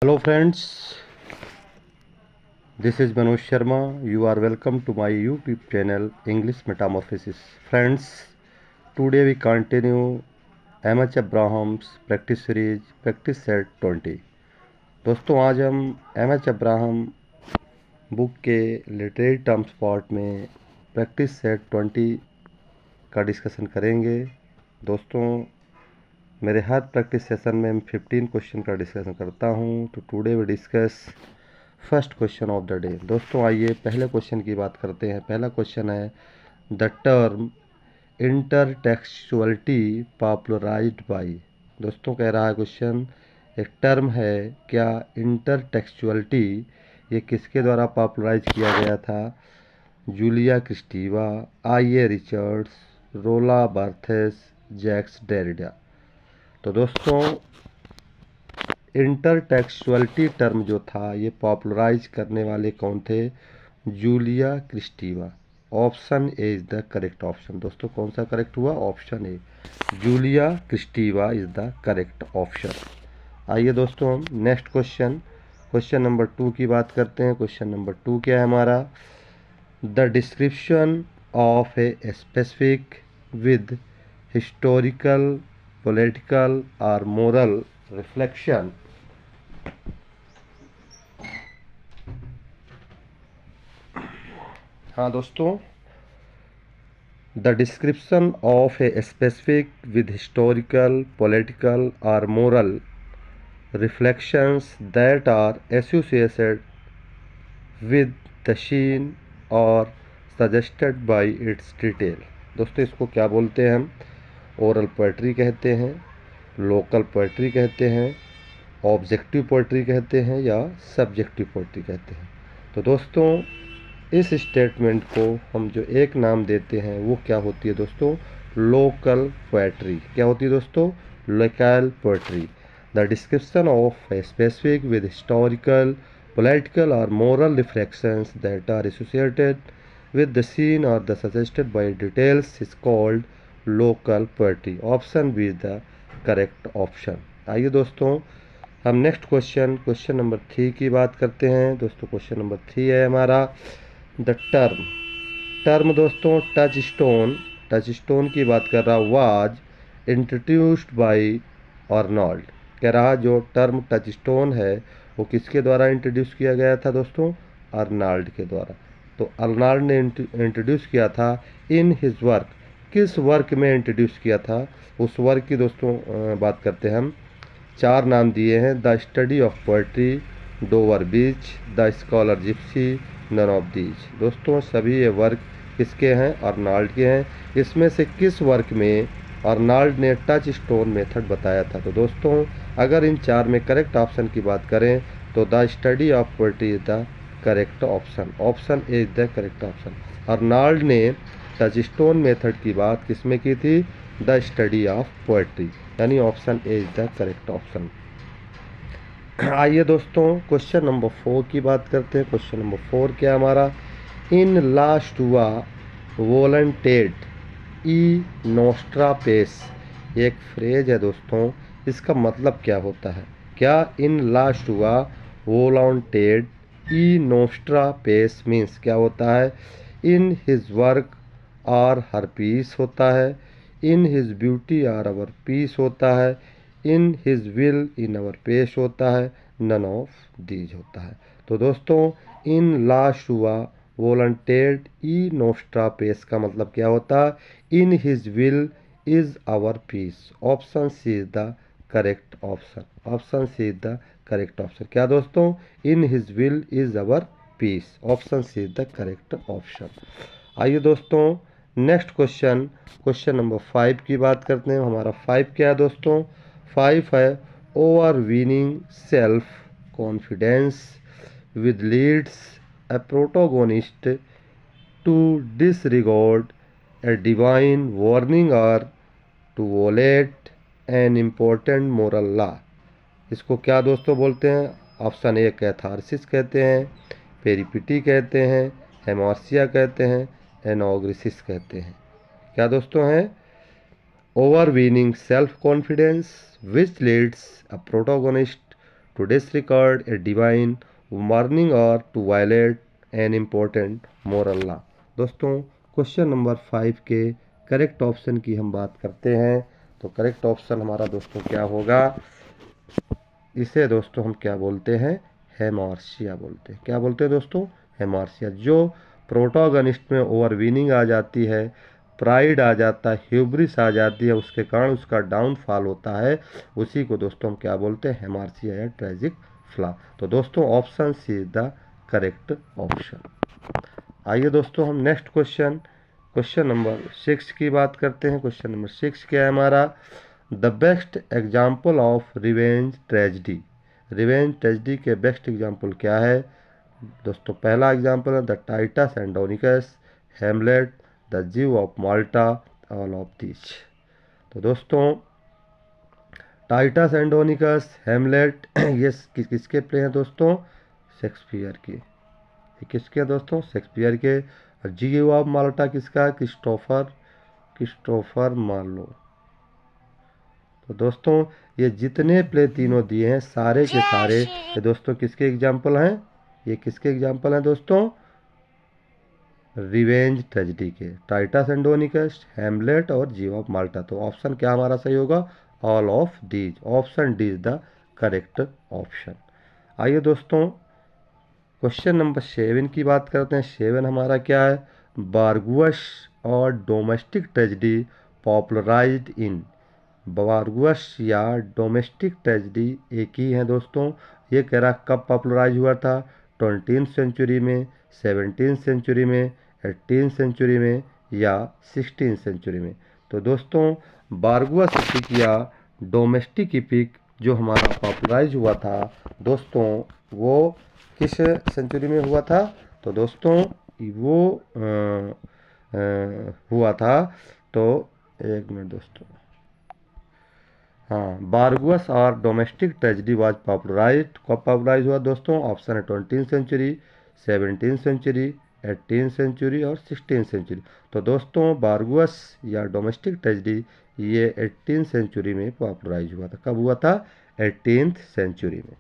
Hello friends, this is Manoj Sharma. You are welcome to my YouTube channel English Metamorphosis. Friends, today we continue MH Abraham's practice series Practice Set 20. दोस्तों आज हम MH Abraham book के literary terms part में practice set 20 का discussion करेंगे। दोस्तों मेरे हर practice session में मैं 15 क्वेश्चन का डिस्कशन करता हूं। तो today we discuss first question of the day. दोस्तों आइए पहले क्वेश्चन की बात करते हैं। पहला क्वेश्चन है द टर्म इंटरटेक्सुअलिटी पॉपुलराइज्ड बाय। दोस्तों कह रहा है क्वेश्चन, एक टर्म है क्या इंटरटेक्सुअलिटी, ये किसके द्वारा पॉपुलराइज किया गया था? Julia क्रिस्टीवा, IA. रिचर्ड्स, रोला बार्थेस, जैक्स डेरिडा। तो दोस्तों इंटरटेक्सुअलिटी टर्म जो था ये पॉपुलराइज करने वाले कौन थे? Julia Kristeva. Option A is the correct option. दोस्तों कौन सा करेक्ट हुआ? Option A, Julia Kristeva is the correct option. आइए दोस्तों हम नेक्स्ट क्वेश्चन नंबर 2 की बात करते हैं। क्वेश्चन नंबर 2 क्या है हमारा? The description of a specific with historical, political और मोरल रिफ्लेक्शन। हाँ दोस्तों, the description of a specific with historical, political और moral reflections that are associated with the scene और सजेस्टेड बाय इट्स डिटेल। दोस्तों इसको क्या बोलते हैं हम? ओरल पोएट्री कहते हैं, लोकल पोएट्री कहते हैं, ऑब्जेक्टिव पोएट्री कहते हैं या सब्जेक्टिव पोएट्री कहते हैं। तो दोस्तों इस स्टेटमेंट को हम जो एक नाम देते हैं वो क्या होती है दोस्तों? Local poetry. क्या होती है दोस्तों? Local poetry. The description of a specific with historical, political और moral reflections that are associated with the scene or the suggested by details is called local poetry. Option B is the correct option. आइए दोस्तों हम next question number 3 की बात करते हैं। दोस्तों question number 3 है हमारा द टर्म दोस्तों टच स्टोन की बात कर रहा, वाज इंट्रोड्यूस्ड बाय अर्नॉल्ड। कह रहा जो टर्म टच स्टोन है वो किसके द्वारा इंट्रोड्यूस किया गया था दोस्तों? अर्नॉल्ड के द्वारा। तो अर्नॉल्ड ने इंट्रोड्यूस किया था इन हिज वर्क। किस वर्क में इंट्रोड्यूस किया था? उस वर्क की दोस्तों बात करते हैं हम। 4 नाम दिए हैं, the study of poetry, Dover beach, the scholar gypsy, none of these. दोस्तों सभी ये वर्क किसके हैं? अर्नॉल्ड के हैं। इसमें से किस वर्क में अर्नॉल्ड ने टच स्टोन मेथड बताया था? तो दोस्तों अगर इन 4 में करेक्ट ऑप्शन की बात करें तो the study of poetry is the correct option. Option A is the correct option. Arnold ने टच स्टोन मेथड की बात किसमें की थी? द स्टडी ऑफ पोएट्री, यानी option A is the correct option. आइए दोस्तों क्वेश्चन नंबर 4 की बात करते हैं। क्वेश्चन नंबर 4 क्या हमारा? इन लास्ट हुआ वॉलंटेड ई नोस्ट्रा पेस। एक फ्रेज है दोस्तों, इसका मतलब क्या होता है? क्या इन लास्ट हुआ वॉलंटेड ई नोस्ट्रा पेस मीन्स क्या होता है? In his work are her peace होता है, in his beauty are our peace होता है, इन हिज विल इन अवर पेश होता है, नन ऑफ दीज होता है। तो दोस्तों इन लास्ट हुआ वॉलंटेड ई नोस्ट्रा पेस का मतलब क्या होता है? In his will is our peace. Option C is the correct option. Option C is the correct option. क्या दोस्तों? In his will is our peace. Option C is the correct option. आइए दोस्तों next question number 5 की बात करते हैं। हमारा 5 क्या है दोस्तों? 5 है overweening self confidence with leads a protagonist to disregard a divine warning or to violate an important moral law। इसको क्या दोस्तों बोलते हैं? ऑप्शन ए कैथारसिस कहते हैं, पेरिपिटी कहते हैं, हेमार्सिया कहते हैं, एनोग्रिसिस कहते हैं। क्या दोस्तों हैं? Overweening self confidence which leads a protagonist to disregard a divine warning or to violate an important moral law। दोस्तों क्वेश्चन नंबर 5 के करेक्ट ऑप्शन की हम बात करते हैं तो करेक्ट ऑप्शन हमारा दोस्तों क्या होगा, इसे दोस्तों हम क्या बोलते हैं, हेमार्शिया बोलते हैं। क्या बोलते हैं दोस्तों, हेमार्शिया। जो प्रोटोगनिस्ट में ओवरवीनिंग आ जाती है, प्राइड आ जाता है, ह्यूब्रिस आ जाती है, उसके कारण उसका डाउनफॉल होता है, उसी को दोस्तों हम क्या बोलते हैं, हेमार्शिया या ट्रेजिक फ्लॉ। तो दोस्तों option C is the correct option. आइए दोस्तों हम नेक्स्ट क्वेश्चन नंबर 6 की बात करते हैं। क्वेश्चन नंबर 6 क्या है हमारा, the best example of revenge tragedy. Revenge tragedy के बेस्ट एग्जाम्पल क्या है दोस्तों, पहला एग्जाम्पल है द टाइटस एंडोनिकस, हेमलेट, द जीव of Malta, all of these. तो दोस्तों टाइटस एंडोनिकस, हेमलेट ये किसके प्ले हैं दोस्तों, शेक्सपियर की। ये किसके हैं दोस्तों, शेक्सपियर के। और जीव ऑफ माल्टा किसका, क्रिस्टोफर मार्लो। तो दोस्तों ये जितने प्ले तीनों दिए हैं सारे के सारे ये दोस्तों किसके एग्जाम्पल हैं, ये किसके एग्जाम्पल हैं दोस्तों, रिवेंज ट्रेजिडी के, टाइटस एंडोनिकस, हेमलेट और जीव ऑफ माल्टा। तो ऑप्शन क्या हमारा सही होगा, all of these. Option D is the correct option. आइए दोस्तों क्वेश्चन नंबर 7 की बात करते हैं। 7 हमारा क्या है, बारगुअस और डोमेस्टिक ट्रेजिडी पॉपुलराइज्ड इन। बारगुअस या डोमेस्टिक ट्रेजिडी एक ही है दोस्तों। ये कह रहा कब पॉपुलराइज हुआ था, 20वीं सेंचुरी में, 17वीं सेंचुरी में, 18वीं सेंचुरी में या 16वीं सेंचुरी में। तो दोस्तों बारगुअस इपिक या डोमेस्टिक इपिक जो हमारा पॉपुलराइज हुआ था दोस्तों, वो किस सेंचुरी में हुआ था, तो दोस्तों वो हुआ था, तो एक मिनट दोस्तों, हाँ, बारगुअस और डोमेस्टिक ट्रेजिडी वाज पॉपुलराइज, कब पॉपुलराइज हुआ दोस्तों, ऑप्शन है 20वीं सेंचुरी, 17वीं सेंचुरी, 18वीं सेंचुरी और 16वीं सेंचुरी। तो दोस्तों बारगुअस या डोमेस्टिक ट्रेजिडी ये 18वीं सेंचुरी में पॉपुलराइज हुआ था। कब हुआ था, 18वीं सेंचुरी में।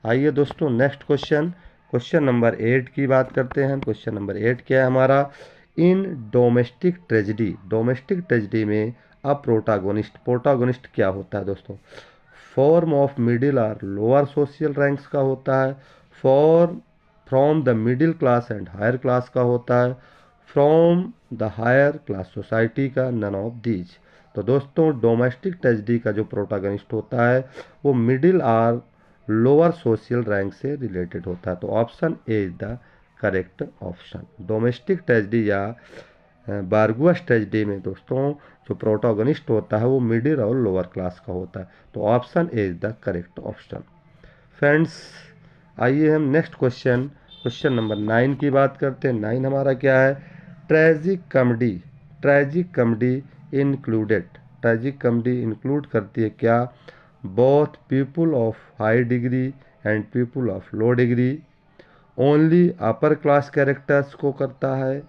आइए दोस्तों नेक्स्ट क्वेश्चन नंबर 8 की बात करते हैं। क्वेश्चन नंबर 8 क्या है हमारा, इन डोमेस्टिक ट्रेजिडी में अब प्रोटागोनिस्ट क्या होता है दोस्तों, फॉर्म ऑफ मिडिल और लोअर सोशल रैंक्स का होता है, from the middle class and higher class का होता है, from the higher class society का, नन ऑफ दीज। तो दोस्तों डोमेस्टिक ट्रेजिडी का जो प्रोटागनिस्ट होता है वो मिडिल और लोअर सोशल रैंक से रिलेटेड होता है। तो option A is the correct option. Domestic tragedy या बारगुअस ट्रेजिडी में दोस्तों जो प्रोटोगनिस्ट होता है वो मिडिल और लोअर क्लास का होता है। तो option A is the correct option. Friends आइए हम नेक्स्ट क्वेश्चन नंबर 9 की बात करते हैं। 9 हमारा क्या है, ट्रेजिक कॉमेडी इंक्लूड करती है क्या, both people of high degree and people of low degree, only upper class characters को करता है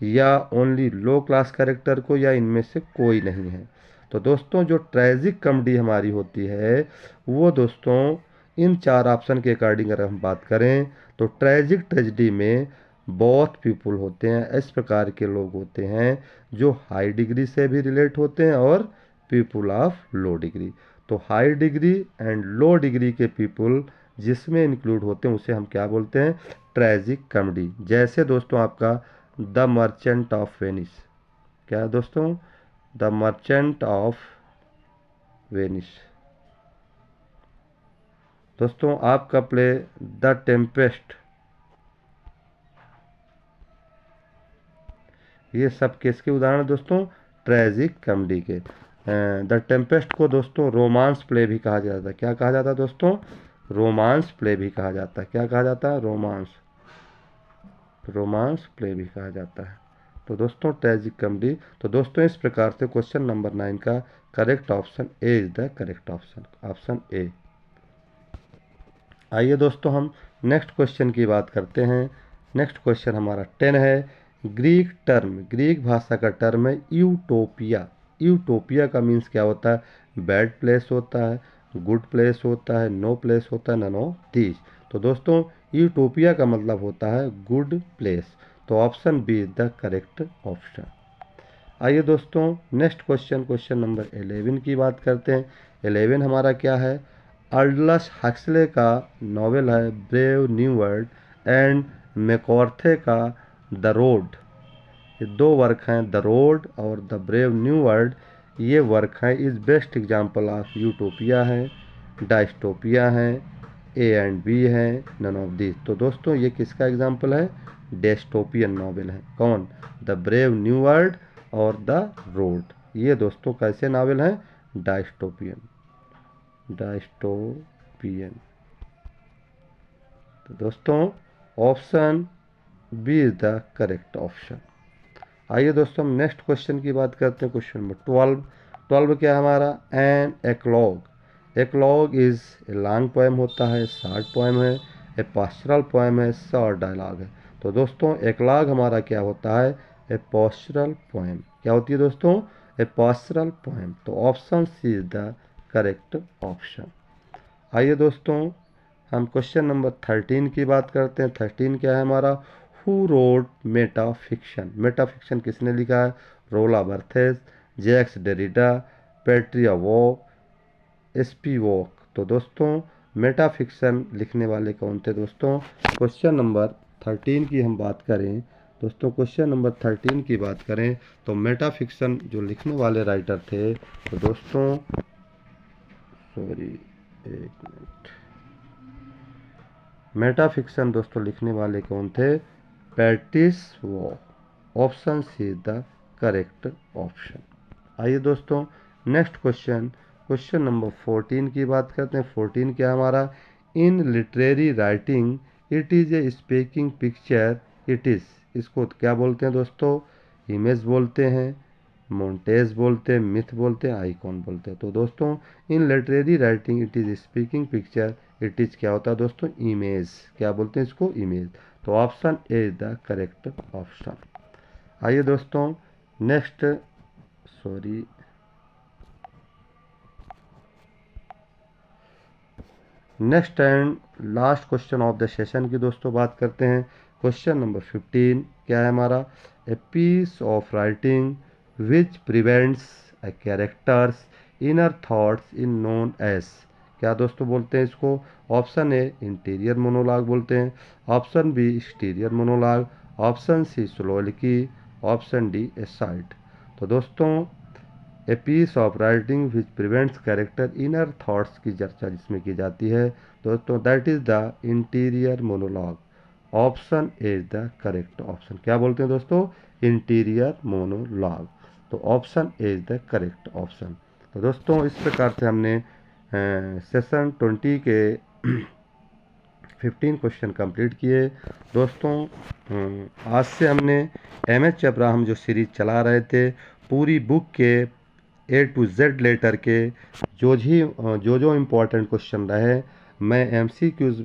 या ओनली लो क्लास कैरेक्टर को, या इनमें से कोई नहीं है। तो दोस्तों जो ट्रेजिक कॉमेडी हमारी होती है वो दोस्तों इन 4 ऑप्शन के अकॉर्डिंग अगर हम बात करें तो ट्रेजिक ट्रेजिडी में बहुत पीपुल होते हैं, इस प्रकार के लोग होते हैं जो हाई डिग्री से भी रिलेट होते हैं और पीपुल ऑफ लो डिग्री। तो high degree and low degree के पीपुल जिसमें इंक्लूड होते हैं उसे हम क्या बोलते हैं, ट्रेजिक कॉमेडी। जैसे दोस्तों आपका द मर्चेंट ऑफ वेनिस, क्या है दोस्तों, द मर्चेंट ऑफ वेनिस। दोस्तों आपका प्ले द टेम्पेस्ट, ये सब किसके उदाहरण दोस्तों, ट्रेजिक कॉमेडी के। द टेम्पेस्ट को दोस्तों रोमांस प्ले भी कहा जाता है। क्या कहा जाता है दोस्तों, रोमांस प्ले भी कहा जाता है। क्या कहा जाता है, रोमांस प्ले भी कहा जाता है। तो दोस्तों ट्रेजिक कॉमेडी। तो दोस्तों इस प्रकार से क्वेश्चन नंबर 9 का correct option A is the correct option, option A. आइए दोस्तों हम नेक्स्ट क्वेश्चन की बात करते हैं। नेक्स्ट क्वेश्चन हमारा 10 है, ग्रीक भाषा का टर्म है यूटोपिया। यूटोपिया का मीन्स क्या होता है, बैड प्लेस होता है, गुड प्लेस होता है, नो प्लेस होता है, नन ऑफ दीज। तो दोस्तों यूटोपिया का मतलब होता है गुड प्लेस। तो option B is the correct option. आइए दोस्तों नेक्स्ट क्वेश्चन, क्वेश्चन नंबर 11 की बात करते हैं। 11 हमारा क्या है, अल्डस हक्सले का नॉवेल है ब्रेव न्यू वर्ल्ड एंड मैकॉर्थे का द रोड। ये दो वर्क हैं, द रोड और द ब्रेव न्यू वर्ल्ड। ये वर्क हैं is best example of utopia है, डायस्टोपिया है, ए एंड बी है, नन ऑफ दिस। तो दोस्तों ये किसका एग्जाम्पल है, डेस्टोपियन नॉवेल है। कौन, द ब्रेव न्यू वर्ल्ड और द रोड। ये दोस्तों कैसे नावल हैं, डायस्टोपियन, डायस्टोपियन। तो दोस्तों option B is the correct option. आइए दोस्तों हम नेक्स्ट क्वेश्चन की बात करते हैं, क्वेश्चन नंबर 12। 12 क्या है हमारा, an eclogue. Eclogue is a long poem होता है, शॉर्ट पोएम है, ए पास्टरल पोएम है, शॉर्ट डायलॉग है। तो दोस्तों एक्लॉग हमारा क्या होता है, ए पास्टरल पोएम। क्या होती है दोस्तों, ए पास्टरल पोएम। तो option C is the correct option. आइए दोस्तों हम क्वेश्चन नंबर 13 की बात करते हैं। 13 क्या है हमारा, हु रोड मेटाफिक्शन। मेटाफिक्शन किसने लिखा है, रोला Barthes, Jacques Derrida, Patricia Waugh, S P Waugh. तो दोस्तों मेटाफिक्शन लिखने वाले कौन थे दोस्तों। क्वेश्चन नंबर 13 की हम बात करें दोस्तों, क्वेश्चन नंबर 13 की बात करें तो मेटाफिक्शन जो लिखने वाले राइटर थे, तो दोस्तों सॉरी एक मिनट, मेटाफिक्शन दोस्तों लिखने वाले कौन थे, Patrice walk. Option see the correct option. आइए दोस्तों नेक्स्ट क्वेश्चन, क्वेश्चन नंबर 14 की बात करते हैं। 14 क्या हमारा, in literary writing it is a speaking picture, it is, इसको क्या बोलते हैं दोस्तों, इमेज बोलते हैं, मोन्टेज बोलते हैं, मिथ बोलते हैं, आइकॉन बोलते हैं। तो दोस्तों in literary writing it is speaking picture, it is क्या होता है दोस्तों, इमेज। क्या बोलते हैं इसको, इमेज। तो option A is the correct option. आइए दोस्तों next sorry next and last question of the session की दोस्तों बात करते हैं। क्वेश्चन नंबर 15 क्या है हमारा, a piece of writing which prevents a character's inner thoughts in known age. क्या दोस्तों बोलते हैं इसको, ऑप्शन ए इंटीरियर मोनोलॉग बोलते हैं, option B exterior monologue, option C soliloquy, option D aside. तो दोस्तों a piece of writing which prevents character inner thoughts की चर्चा जिसमें की जाती है दोस्तों, that is the interior monologue. Option A is the correct option. क्या बोलते हैं दोस्तों, इंटीरियर मोनोलॉग। तो option A is the correct option. तो दोस्तों इस प्रकार से हमने सेशन 20 के 15 क्वेश्चन कंप्लीट किए दोस्तों। आज से हमने एम.एच. अब्राहम जो सीरीज चला रहे थे, पूरी बुक के ए टू जेड लेटर के जो इम्पोर्टेंट क्वेश्चन रहे, मैं MCQs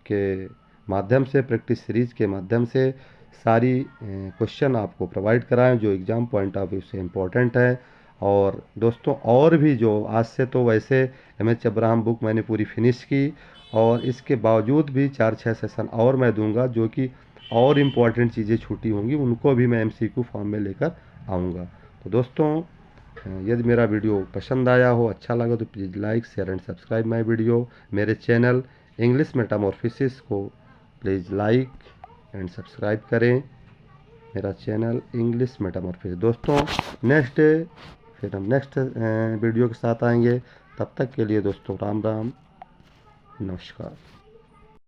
के माध्यम से, प्रैक्टिस सीरीज के माध्यम से सारी क्वेश्चन आपको प्रोवाइड कराएं जो एग्ज़ाम पॉइंट ऑफ व्यू से इम्पोर्टेंट है। और दोस्तों और भी जो आज से तो वैसे एम.एच. अब्राहम बुक मैंने पूरी फिनिश की, और इसके बावजूद भी 4-6 सेशन और मैं दूंगा जो कि और इम्पॉर्टेंट चीज़ें छूटी होंगी उनको भी मैं MCQ फॉर्म में लेकर आऊँगा। तो दोस्तों यदि मेरा वीडियो पसंद आया हो, अच्छा लगा तो please like share and subscribe my video. मेरे चैनल इंग्लिश मेटामॉर्फोसिस को प्लीज़ लाइक एंड सब्सक्राइब करें, मेरा चैनल इंग्लिश मेटामॉर्फोसिस। दोस्तों नेक्स्ट फिर हम नेक्स्ट वीडियो के साथ आएंगे, तब तक के लिए दोस्तों राम राम, नमस्कार।